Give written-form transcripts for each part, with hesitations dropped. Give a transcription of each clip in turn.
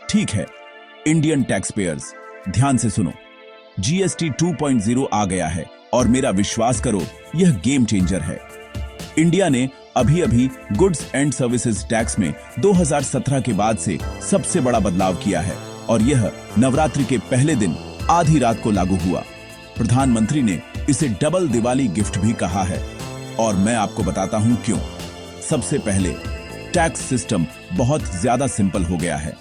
ठीक है, Indian tax payers, ध्यान से सुनो। जीएसटी 2.0 आ गया है और मेरा विश्वास करो, यह गेम चेंजर है। इंडिया ने अभी अभी गुड्स एंड सर्विसेज टैक्स में 2017 के बाद से सबसे बड़ा बदलाव किया है और यह नवरात्रि के पहले दिन आधी रात को लागू हुआ। प्रधानमंत्री ने इसे डबल दिवाली गिफ्ट भी कहा है और मैं आपको बताता हूं क्यों। सबसे पहले, टैक्स सिस्टम बहुत ज्यादा सिंपल हो गया है।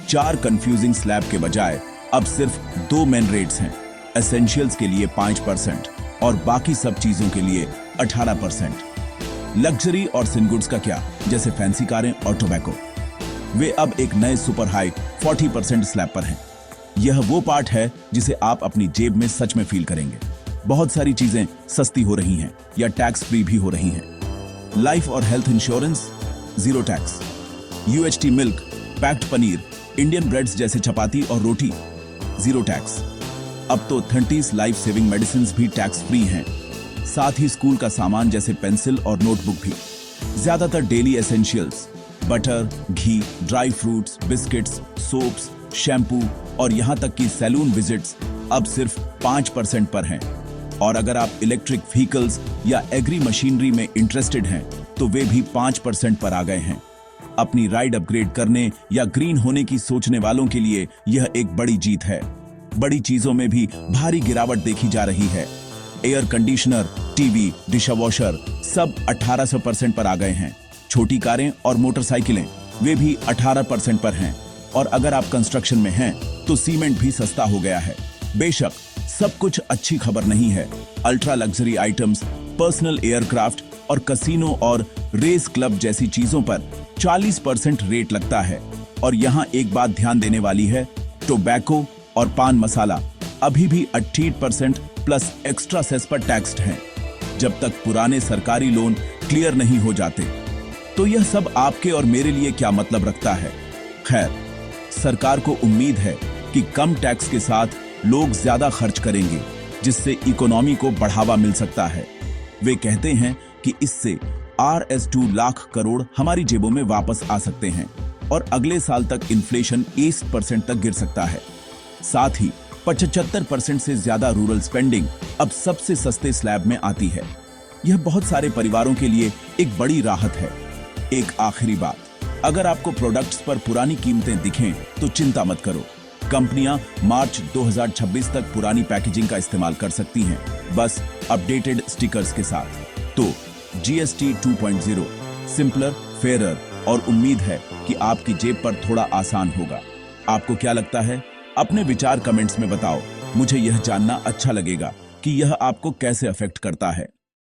4 कंफ्यूजिंग स्लैब के बजाय अब सिर्फ 2 मेन रेट्स हैं। एसेंशियल्स के लिए 5% और बाकी सब चीजों के लिए 18%। लग्जरी और सिनगुड्स का क्या, जैसे फैंसी कारें और टोबैको, वे अब एक नए सुपर हाई 40% स्लैब पर हैं। यह वो पार्ट है जिसे आप अपनी जेब में सच में फील करेंगे। बहुत सारी चीजें सस्ती हो रही हैं या टैक्स फ्री भी हो रही हैं। लाइफ और health insurance 0 tax, UHT milk, packed paneer, Indian breads जैसे चपाती और रोटी 0 टैक्स। अब तो 30 लाइफ सेविंग मेडिसिन भी टैक्स फ्री हैं। साथ ही स्कूल का सामान जैसे पेंसिल और नोटबुक भी। ज्यादातर डेली एसेंशियल्स, बटर, घी, dry fruits, biscuits, soaps, shampoo और यहां तक कि सैलून विजिट्स अब सिर्फ 5% पर हैं। और अगर आप इलेक्ट्रिक व्हीकल्स या एग्री मशीनरी में इंटरेस्टेड हैं तो वे भी 5% पर आ गए हैं। अपनी राइड अपग्रेड करने या ग्रीन होने की सोचने वालों के लिए यह एक बड़ी जीत है। बड़ी चीजों में भी भारी गिरावट देखी जा रही है। एयर कंडीशनर, टीवी, डिशवॉशर सब 1800% पर आ गए हैं। छोटी कारें और मोटरसाइकिलें वे भी 18% पर हैं। और अगर आप कंस्ट्रक्शन में हैं तो सीमेंट भी सस्ता हो गया है। बेशक सब कुछ अच्छी खबर नहीं है। Ultra luxury items, personal aircraft और कसिनो और रेस क्लब जैसी चीजों पर 40% रेट लगता है। और यहाँ एक बात ध्यान देने वाली है, टोबैको और पान मसाला अभी भी 28% प्लस एक्स्ट्रा सेस पर टैक्स्ड हैं, जब तक पुराने सरकारी लोन क्लियर नहीं हो जाते। तो यह सब आपके और मेरे लिए क्या मतलब रखता है? खैर, सरकार को उम्मीद है कि कम टैक्स के साथ लोग ज्यादा खर्च करेंगे, जिससे इकोनॉमी को बढ़ावा मिल सकता है। वे कहते हैं कि इससे RS2 लाख करोड़ हमारी जेबों में वापस आ सकते हैं और अगले साल तक इन्फ्लेशन 8% तक गिर सकता है। साथ ही 75% से ज्यादा रूरल स्पेंडिंग अब सबसे सस्ते स्लैब में आती है। यह बहुत सारे परिवारों के लिए एक बड़ी राहत है। एक आखिरी बात, अगर आपको प्रोडक्ट्स पर पुरानी कीमतें दिखें तो चिंता मत करो। कंपनियां मार्च 2026 तक पुरानी पैकेजिंग का इस्तेमाल कर सकती हैं, बस अपडेटेड स्टिकर्स के साथ। तो GST 2.0 सिंपलर, फेयरर और उम्मीद है कि आपकी जेब पर थोड़ा आसान होगा। आपको क्या लगता है? अपने विचार कमेंट्स में बताओ। मुझे यह जानना अच्छा लगेगा कि यह आपको कैसे अफेक्ट करता है।